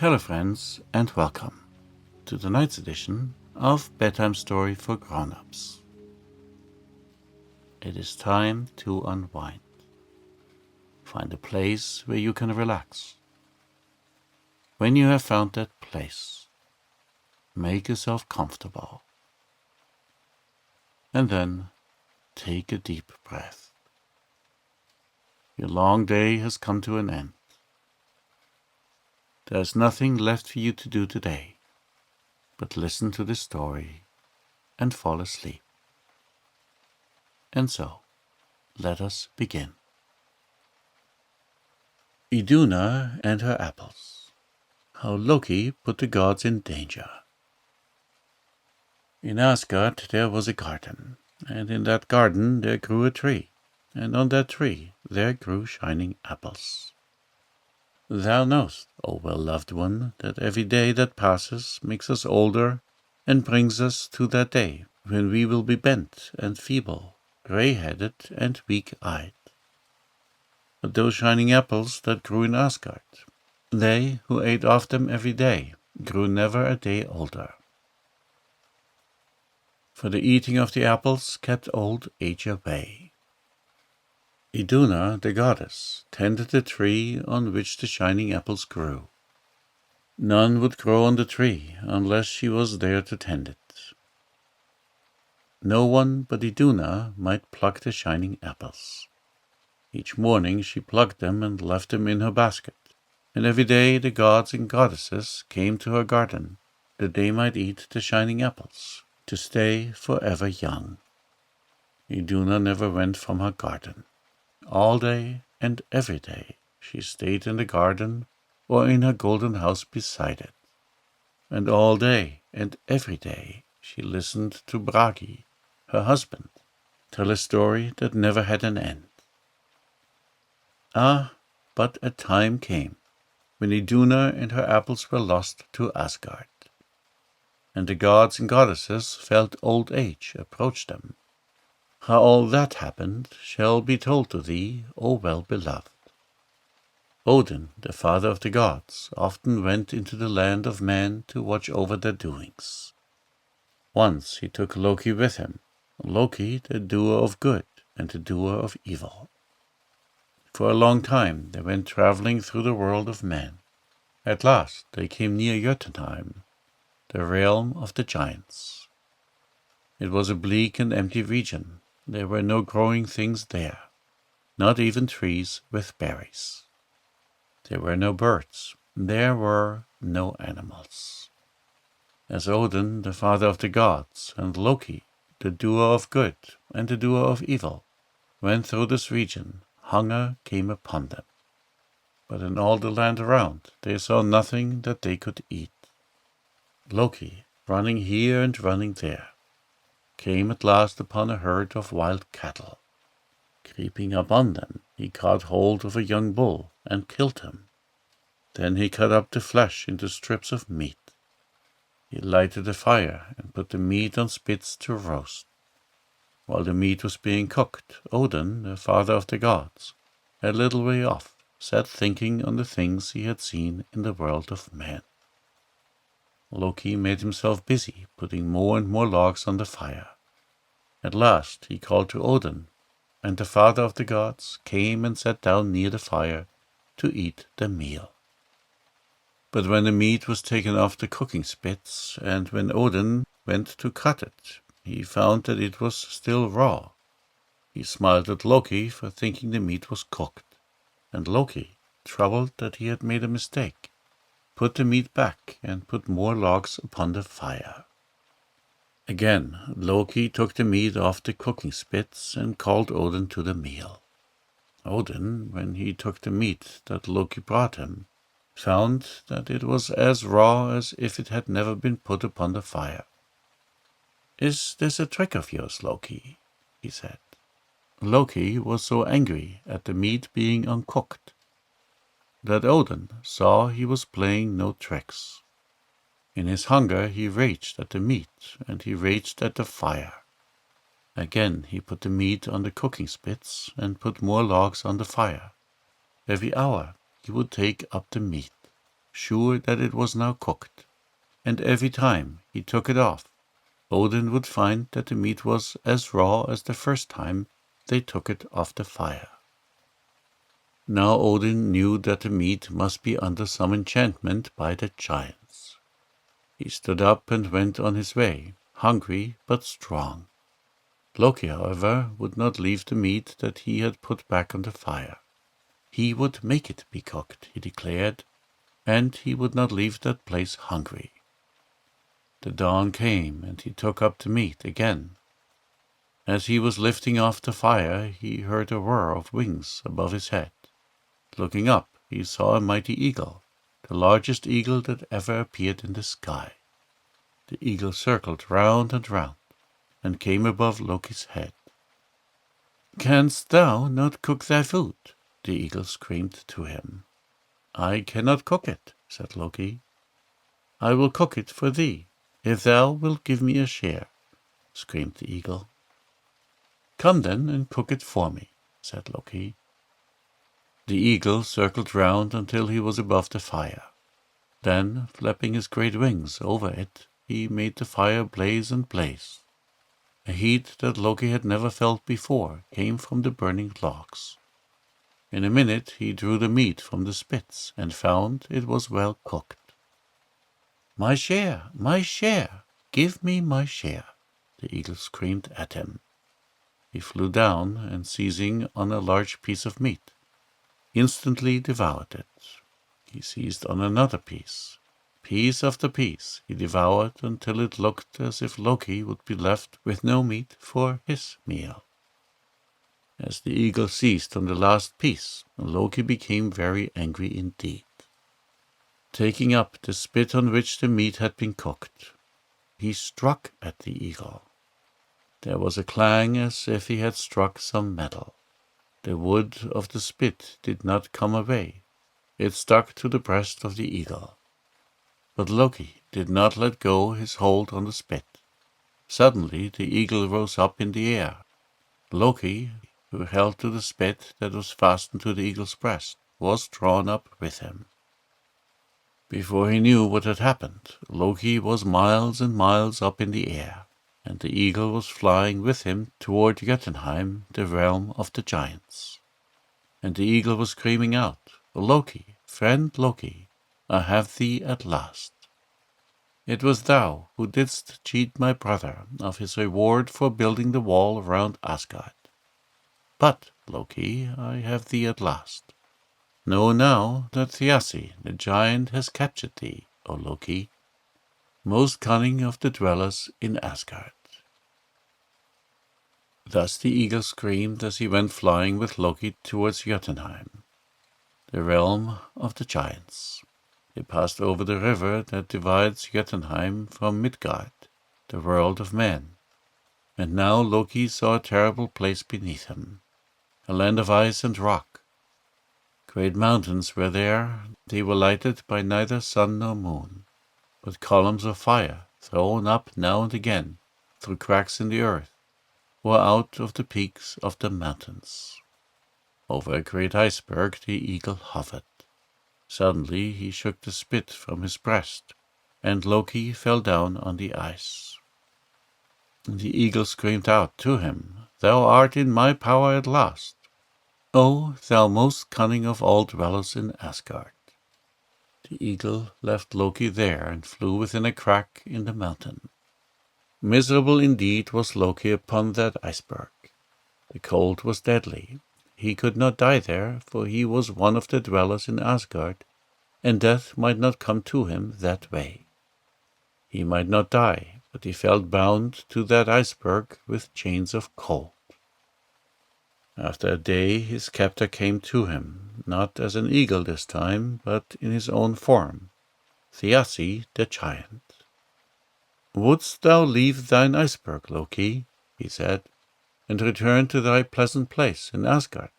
Hello friends and welcome to tonight's edition of Bedtime Story for Grown-Ups. It is time to unwind. Find a place where you can relax. When you have found that place, make yourself comfortable. And then take a deep breath. Your long day has come to an end. There is nothing left for you to do today but listen to the story and fall asleep. And so, let us begin. Iduna and Her Apples. How Loki put the gods in danger. In Asgard there was a garden, and in that garden there grew a tree, and on that tree there grew shining apples. Thou knowest, O well-loved one, that every day that passes makes us older and brings us to that day when we will be bent and feeble, grey-headed and weak-eyed. But those shining apples that grew in Asgard, they who ate of them every day grew never a day older. For the eating of the apples kept old age away. Iduna, the goddess, tended the tree on which the shining apples grew. None would grow on the tree unless she was there to tend it. No one but Iduna might pluck the shining apples. Each morning she plucked them and left them in her basket, and every day the gods and goddesses came to her garden, that they might eat the shining apples, to stay forever young. Iduna never went from her garden. All day and every day she stayed in the garden or in her golden house beside it. And all day and every day she listened to Bragi, her husband, tell a story that never had an end. Ah, but a time came when Iduna and her apples were lost to Asgard, and the gods and goddesses felt old age approach them. How all that happened shall be told to thee, O well-beloved. Odin, the father of the gods, often went into the land of men to watch over their doings. Once he took Loki with him, Loki the doer of good and the doer of evil. For a long time they went traveling through the world of men. At last they came near Jotunheim, the realm of the giants. It was a bleak and empty region. There were no growing things there, not even trees with berries. There were no birds. There were no animals. As Odin, the father of the gods, and Loki, the doer of good and the doer of evil, went through this region, hunger came upon them. But in all the land around they saw nothing that they could eat. Loki, running here and running there, came at last upon a herd of wild cattle. Creeping up on them, he caught hold of a young bull and killed him. Then he cut up the flesh into strips of meat. He lighted a fire and put the meat on spits to roast. While the meat was being cooked, Odin, the father of the gods, a little way off, sat thinking on the things he had seen in the world of men. Loki made himself busy, putting more and more logs on the fire. At last he called to Odin, and the father of the gods came and sat down near the fire to eat the meal. But when the meat was taken off the cooking spits, and when Odin went to cut it, he found that it was still raw. He smiled at Loki for thinking the meat was cooked, and Loki, troubled that he had made a mistake, put the meat back and put more logs upon the fire. Again Loki took the meat off the cooking spits and called Odin to the meal. Odin, when he took the meat that Loki brought him, found that it was as raw as if it had never been put upon the fire. "Is this a trick of yours, Loki?" he said. Loki was so angry at the meat being uncooked that Odin saw he was playing no tricks. In his hunger he raged at the meat, and he raged at the fire. Again he put the meat on the cooking spits, and put more logs on the fire. Every hour he would take up the meat. sure that it was now cooked, and every time he took it off, Odin would find that the meat was as raw as the first time they took it off the fire. Now Odin knew that the meat must be under some enchantment by the giants. He stood up and went on his way, hungry but strong. Loki, however, would not leave the meat that he had put back on the fire. He would make it be cooked, he declared, and he would not leave that place hungry. The dawn came, and he took up the meat again. As he was lifting off the fire, he heard a whir of wings above his head. Looking up, he saw a mighty eagle, the largest eagle that ever appeared in the sky. The eagle circled round and came above Loki's head. "Canst thou not cook thy food?" the eagle screamed to him. "I cannot cook it," said Loki. "I will cook it for thee, if thou wilt give me a share," screamed the eagle. "Come then and cook it for me," said Loki. The eagle circled round until he was above the fire. Then, flapping his great wings over it, he made the fire blaze and blaze. A heat that Loki had never felt before came from the burning logs. In a minute he drew the meat from the spits and found it was well cooked. "My share, my share! Give me my share!" the eagle screamed at him. He flew down and, seizing on a large piece of meat, instantly devoured it. He seized on another piece. Piece after piece he devoured until it looked as if Loki would be left with no meat for his meal. As the eagle seized on the last piece, Loki became very angry indeed. Taking up the spit on which the meat had been cooked, he struck at the eagle. There was a clang as if he had struck some metal. The wood of the spit did not come away. It stuck to the breast of the eagle. But Loki did not let go his hold on the spit. Suddenly the eagle rose up in the air. Loki, who held to the spit that was fastened to the eagle's breast, was drawn up with him. Before he knew what had happened, Loki was miles and miles up in the air, and the eagle was flying with him toward Jotunheim, the realm of the giants. And the eagle was screaming out, "Loki, friend Loki, I have thee at last. It was thou who didst cheat my brother of his reward for building the wall round Asgard. But, Loki, I have thee at last. Know now that Thiassi, the giant, has captured thee, O Loki, most cunning of the dwellers in Asgard." Thus the eagle screamed as he went flying with Loki towards Jotunheim, the realm of the giants. They passed over the river that divides Jotunheim from Midgard, the world of men, and now Loki saw a terrible place beneath him, a land of ice and rock. Great mountains were there. They were lighted by neither sun nor moon, but columns of fire thrown up now and again through cracks in the earth or out of the peaks of the mountains. Over a great iceberg the eagle hovered. Suddenly he shook the spit from his breast, and Loki fell down on the ice. The eagle screamed out to him, "Thou art in my power at last, O thou most cunning of all dwellers in Asgard." The eagle left Loki there and flew within a crack in the mountain. Miserable indeed was Loki upon that iceberg. The cold was deadly. He could not die there, for he was one of the dwellers in Asgard, and death might not come to him that way. He might not die, but he felt bound to that iceberg with chains of cold. After a day his captor came to him, not as an eagle this time, but in his own form, Thiassi the giant. "Wouldst thou leave thine iceberg, Loki," he said, "and return to thy pleasant place in Asgard?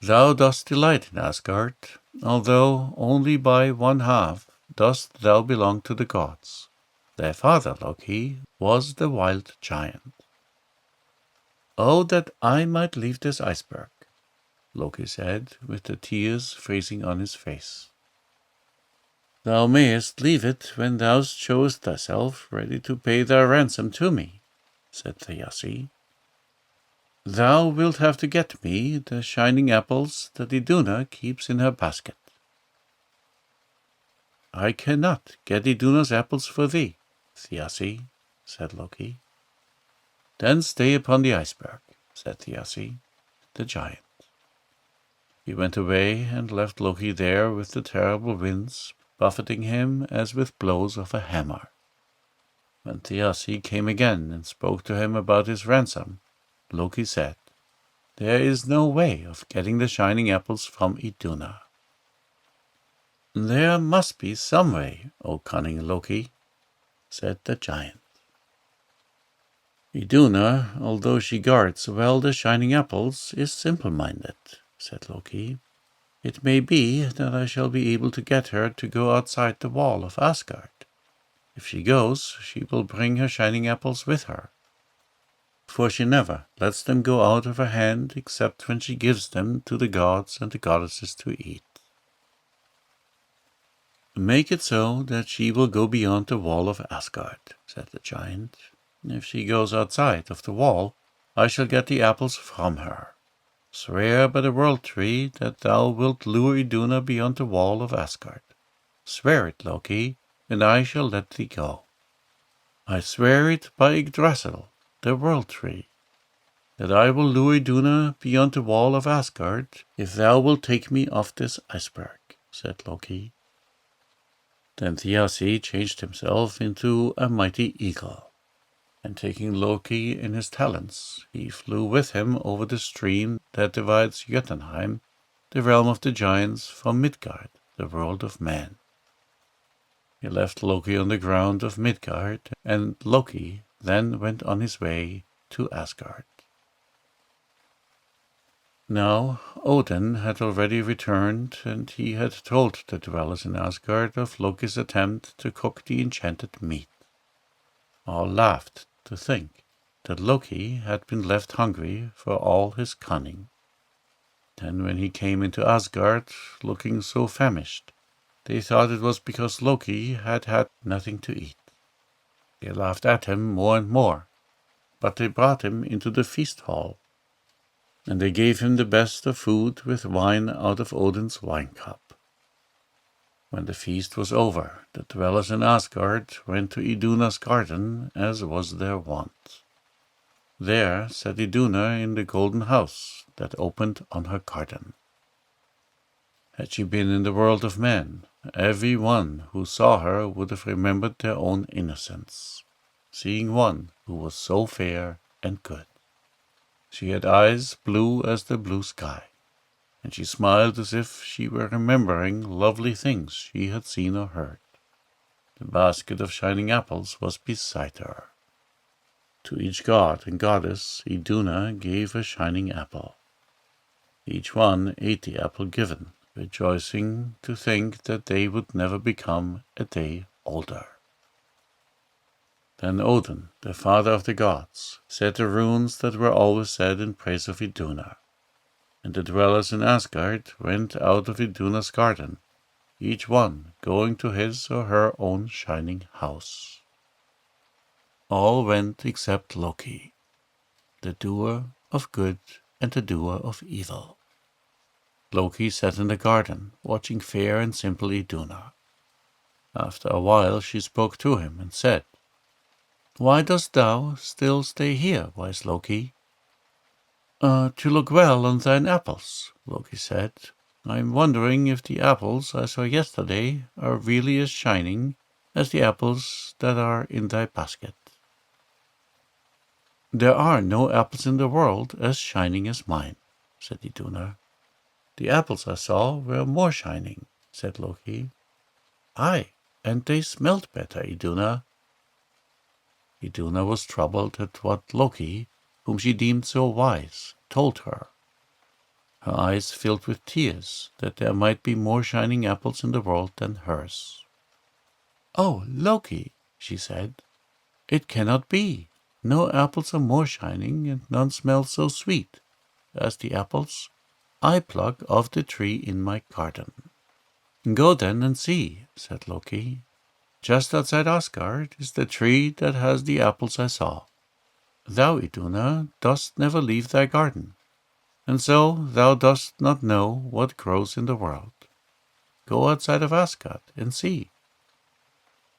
Thou dost delight in Asgard, although only by one half dost thou belong to the gods. Thy father, Loki, was the wild giant." "Oh, that I might leave this iceberg," Loki said, with the tears freezing on his face. "Thou mayest leave it when thou showest thyself ready to pay thy ransom to me," said Thiassi. "Thou wilt have to get me the shining apples that Iduna keeps in her basket." "I cannot get Iduna's apples for thee, Thiassi," said Loki. "Then stay upon the iceberg," said Thiassi, the giant. He went away and left Loki there with the terrible winds buffeting him as with blows of a hammer. When Thiassi came again and spoke to him about his ransom, Loki said, "There is no way of getting the shining apples from Iduna." "There must be some way, O cunning Loki," said the giant. "Iduna, although she guards well the shining apples, is simple-minded," said Loki. "It may be that I shall be able to get her to go outside the wall of Asgard. If she goes, she will bring her shining apples with her, for she never lets them go out of her hand except when she gives them to the gods and the goddesses to eat. Make it so that she will go beyond the wall of Asgard," said the giant. "If she goes outside of the wall, I shall get the apples from her. Swear by the World Tree that thou wilt lure Iduna beyond the wall of Asgard. Swear it, Loki, and I shall let thee go." "I swear it by Yggdrasil, the World Tree, that I will lure Iduna beyond the wall of Asgard if thou wilt take me off this iceberg," said Loki. Then Thiassi changed himself into a mighty eagle, and taking Loki in his talons, he flew with him over the stream that divides Jotunheim, the realm of the giants, from Midgard, the world of men. He left Loki on the ground of Midgard, and Loki then went on his way to Asgard. Now Odin had already returned, and he had told the dwellers in Asgard of Loki's attempt to cook the enchanted meat. All laughed to think that Loki had been left hungry for all his cunning. Then when he came into Asgard looking so famished, they thought it was because Loki had had nothing to eat. They laughed at him more and more, but they brought him into the feast hall, and they gave him the best of food with wine out of Odin's wine cup. When the feast was over, the dwellers in Asgard went to Iduna's garden, as was their wont. There sat Iduna in the golden house that opened on her garden. Had she been in the world of men, every one who saw her would have remembered their own innocence, seeing one who was so fair and good. She had eyes blue as the blue sky, and she smiled as if she were remembering lovely things she had seen or heard. The basket of shining apples was beside her. To each god and goddess Iduna gave a shining apple. Each one ate the apple given, rejoicing to think that they would never become a day older. Then Odin, the father of the gods, said the runes that were always said in praise of Iduna, and the dwellers in Asgard went out of Iduna's garden, each one going to his or her own shining house. All went except Loki, the doer of good and the doer of evil. Loki sat in the garden, watching fair and simple Iduna. After a while she spoke to him and said, "Why dost thou still stay here, wise Loki?" To look well on thine apples," Loki said. "I am wondering if the apples I saw yesterday are really as shining as the apples that are in thy basket." "There are no apples in the world as shining as mine," said Iduna. "The apples I saw were more shining," said Loki. "Aye, and they smelled better, Iduna." Iduna was troubled at what Loki, whom she deemed so wise, told her. Her eyes filled with tears that there might be more shining apples in the world than hers. "Oh, Loki," she said, "it cannot be. No apples are more shining, and none smell so sweet as the apples I pluck off the tree in my garden." Go then and see, said Loki. Just outside Asgard is the tree that has the apples I saw. Thou, Iduna, dost never leave thy garden, and so thou dost not know what grows in the world. Go outside of Asgard and see.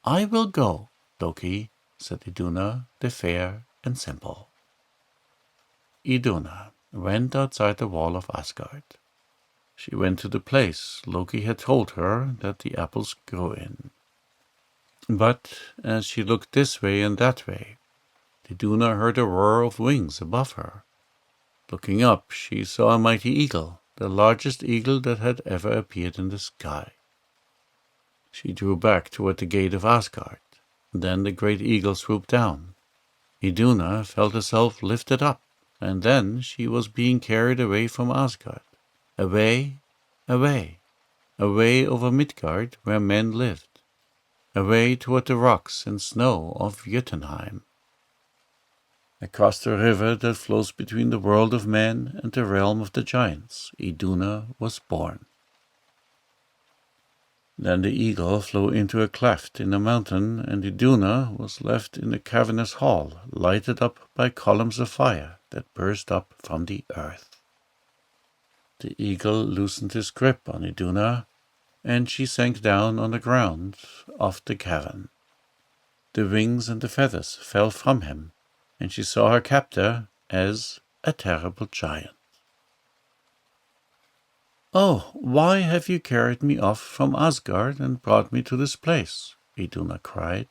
I will go, Loki, said Iduna, the fair and simple. Iduna went outside the wall of Asgard. She went to the place Loki had told her that the apples grew in. But as she looked this way and that way, Iduna heard a roar of wings above her. Looking up, she saw a mighty eagle, the largest eagle that had ever appeared in the sky. She drew back toward the gate of Asgard. Then the great eagle swooped down. Iduna felt herself lifted up, and then she was being carried away from Asgard. Away, away, away over Midgard where men lived. Away toward the rocks and snow of Jotunheim. Across the river that flows between the world of men and the realm of the giants, Iduna was born. Then the eagle flew into a cleft in the mountain, and Iduna was left in a cavernous hall, lighted up by columns of fire that burst up from the earth. The eagle loosened his grip on Iduna, and she sank down on the ground of the cavern. The wings and the feathers fell from him, and she saw her captor as a terrible giant. "Oh, why have you carried me off from Asgard and brought me to this place?" Iduna cried.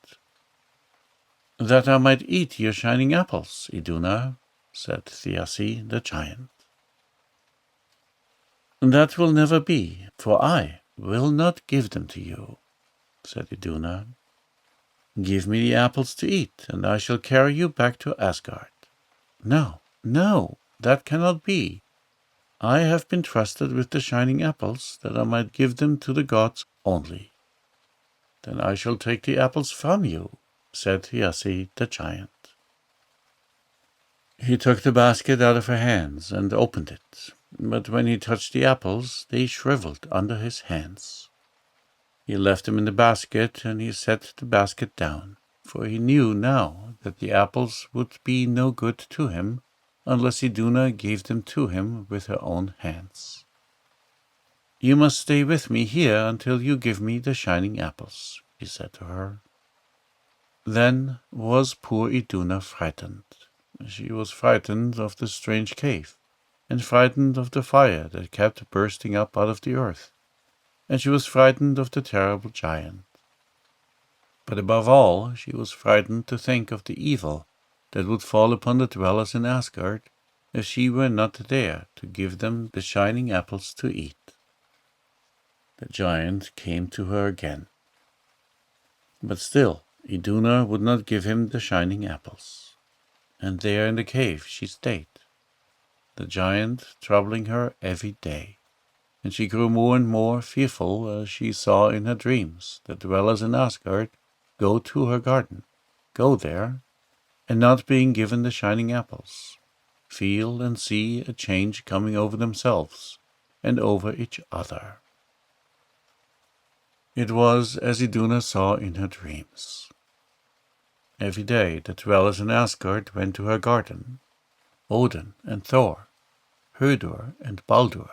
"That I might eat your shining apples, Iduna," said Thiassi the giant. "That will never be, for I will not give them to you," said Iduna. "Give me the apples to eat, and I shall carry you back to Asgard." "No, no, that cannot be. I have been trusted with the shining apples, that I might give them to the gods only." "Then I shall take the apples from you," said Thiassi the giant. He took the basket out of her hands and opened it, but when he touched the apples, they shriveled under his hands. He left them in the basket, and he set the basket down, for he knew now that the apples would be no good to him unless Iduna gave them to him with her own hands. "You must stay with me here until you give me the shining apples," he said to her. Then was poor Iduna frightened. She was frightened of the strange cave, and frightened of the fire that kept bursting up out of the earth, and she was frightened of the terrible giant. But above all, she was frightened to think of the evil that would fall upon the dwellers in Asgard if she were not there to give them the shining apples to eat. The giant came to her again. But still Iduna would not give him the shining apples, and there in the cave she stayed, the giant troubling her every day, and she grew more and more fearful as she saw in her dreams the dwellers in Asgard go to her garden, go there, and not being given the shining apples, feel and see a change coming over themselves and over each other. It was as Iduna saw in her dreams. Every day the dwellers in Asgard went to her garden, Odin and Thor, Hödur and Baldur,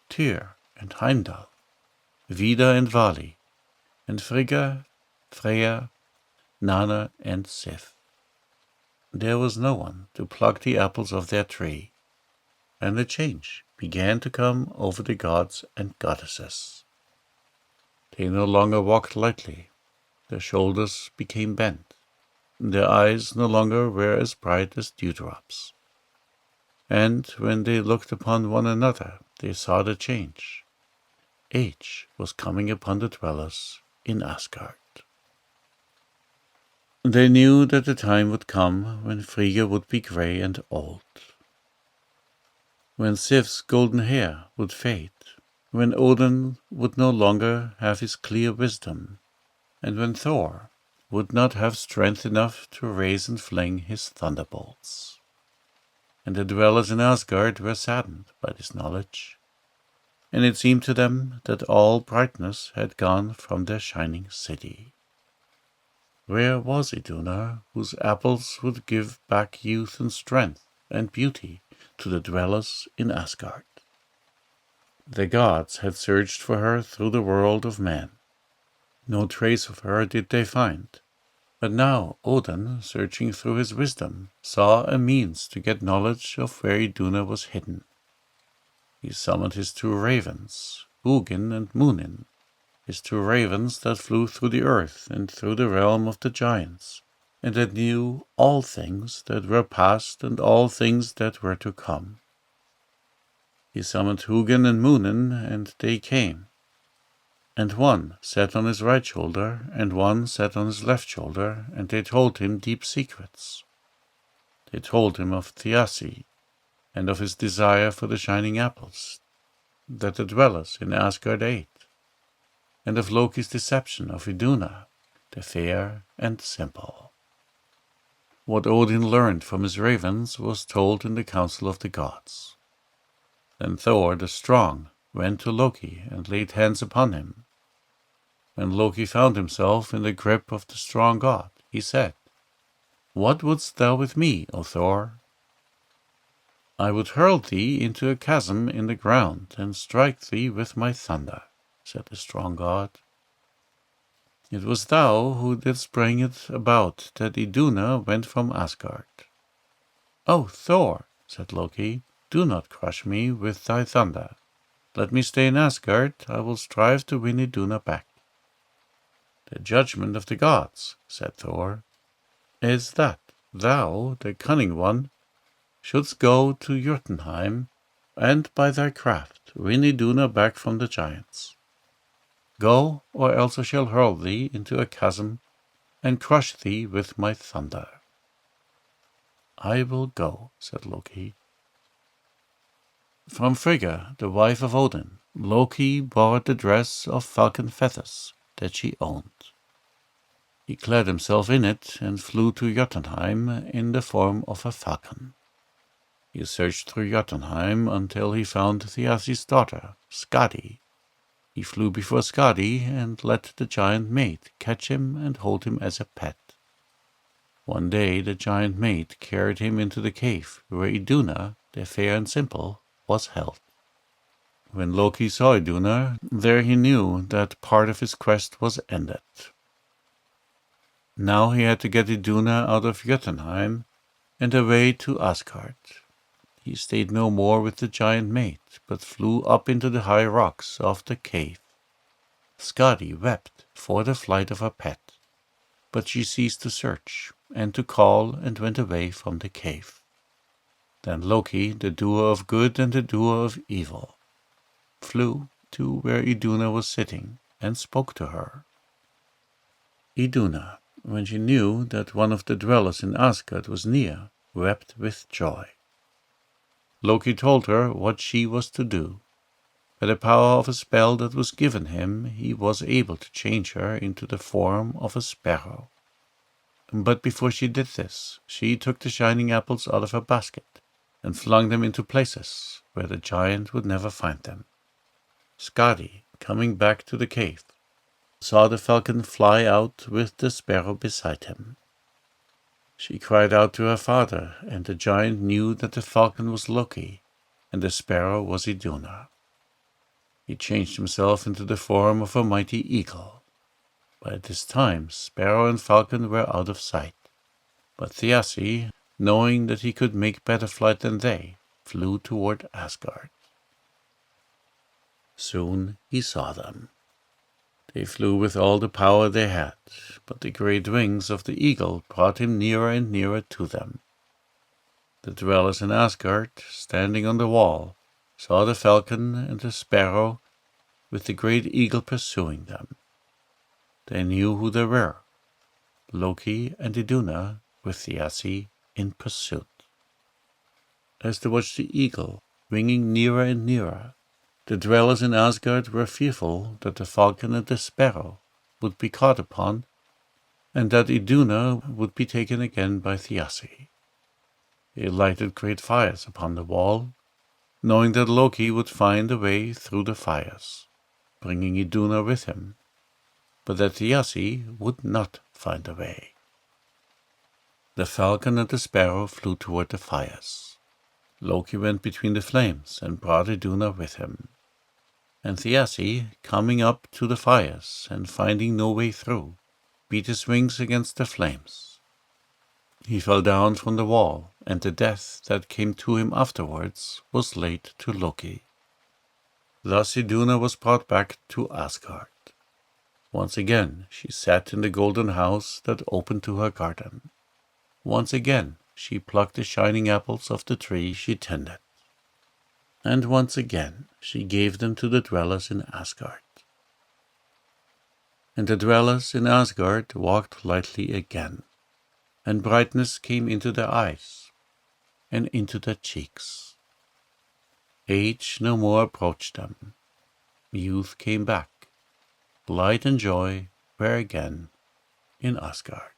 Tyr and Heimdall, Vidar and Vali, and Frigga, Freya, Nanna and Sif. There was no one to pluck the apples of their tree, and a change began to come over the gods and goddesses. They no longer walked lightly, their shoulders became bent, their eyes no longer were as bright as dewdrops. And when they looked upon one another, they saw the change. Age was coming upon the dwellers in Asgard. They knew that the time would come when Frigga would be grey and old, when Sif's golden hair would fade, when Odin would no longer have his clear wisdom, and when Thor would not have strength enough to raise and fling his thunderbolts. And the dwellers in Asgard were saddened by this knowledge, and it seemed to them that all brightness had gone from their shining city. Where was Iduna, whose apples would give back youth and strength and beauty to the dwellers in Asgard? The gods had searched for her through the world of men. No trace of her did they find. But now Odin, searching through his wisdom, saw a means to get knowledge of where Iduna was hidden. He summoned his two ravens, Hugin and Munin, his two ravens that flew through the earth and through the realm of the giants, and that knew all things that were past and all things that were to come. He summoned Hugin and Munin, and they came. And one sat on his right shoulder, and one sat on his left shoulder, and they told him deep secrets. They told him of Thiassi, and of his desire for the shining apples that the dwellers in Asgard ate, and of Loki's deception of Iduna, the fair and simple. What Odin learned from his ravens was told in the council of the gods. Then Thor the strong went to Loki and laid hands upon him. When Loki found himself in the grip of the strong god, he said, "What wouldst thou with me, O Thor?" "I would hurl thee into a chasm in the ground and strike thee with my thunder," said the strong god. "It was thou who didst bring it about that Iduna went from Asgard." "O Thor," said Loki, "do not crush me with thy thunder. Let me stay in Asgard. I will strive to win Iduna back." "The judgment of the gods," said Thor, "is that thou, the cunning one, shouldst go to Jotunheim, and by thy craft win Iduna back from the giants. Go, or else I shall hurl thee into a chasm and crush thee with my thunder." "I will go," said Loki. From Frigga, the wife of Odin, Loki borrowed the dress of falcon feathers that she owned. He clad himself in it and flew to Jotunheim in the form of a falcon. He searched through Jotunheim until he found Thiassi's daughter, Skadi. He flew before Skadi and let the giant maid catch him and hold him as a pet. One day the giant maid carried him into the cave where Iduna, the fair and simple, was held. When Loki saw Iduna, there he knew that part of his quest was ended. Now he had to get Iduna out of Jotunheim and away to Asgard. He stayed no more with the giant maid, but flew up into the high rocks of the cave. Skadi wept for the flight of her pet, but she ceased to search and to call and went away from the cave. Then Loki, the doer of good and the doer of evil, flew to where Iduna was sitting and spoke to her. Iduna, when she knew that one of the dwellers in Asgard was near, wept with joy. Loki told her what she was to do. By the power of a spell that was given him, he was able to change her into the form of a sparrow. But before she did this, she took the shining apples out of her basket and flung them into places where the giant would never find them. Skadi, coming back to the cave, saw the falcon fly out with the sparrow beside him. She cried out to her father, and the giant knew that the falcon was Loki, and the sparrow was Iduna. He changed himself into the form of a mighty eagle. By this time sparrow and falcon were out of sight, but Thiassi, knowing that he could make better flight than they, flew toward Asgard. Soon he saw them. They flew with all the power they had, but the great wings of the eagle brought him nearer and nearer to them. The dwellers in Asgard, standing on the wall, saw the falcon and the sparrow with the great eagle pursuing them. They knew who they were, Loki and Iduna with Thiassi in pursuit. As they watched the eagle winging nearer and nearer, the dwellers in Asgard were fearful that the falcon and the sparrow would be caught upon, and that Iduna would be taken again by Thiassi. They lighted great fires upon the wall, knowing that Loki would find a way through the fires, bringing Iduna with him, but that Thiassi would not find a way. The falcon and the sparrow flew toward the fires. Loki went between the flames and brought Iduna with him. And Thiassi, coming up to the fires and finding no way through, beat his wings against the flames. He fell down from the wall, and the death that came to him afterwards was laid to Loki. Thus Iduna was brought back to Asgard. Once again she sat in the golden house that opened to her garden. Once again she plucked the shining apples of the tree she tended. And once again she gave them to the dwellers in Asgard. And the dwellers in Asgard walked lightly again, and brightness came into their eyes and into their cheeks. Age no more approached them. Youth came back. Light and joy were again in Asgard.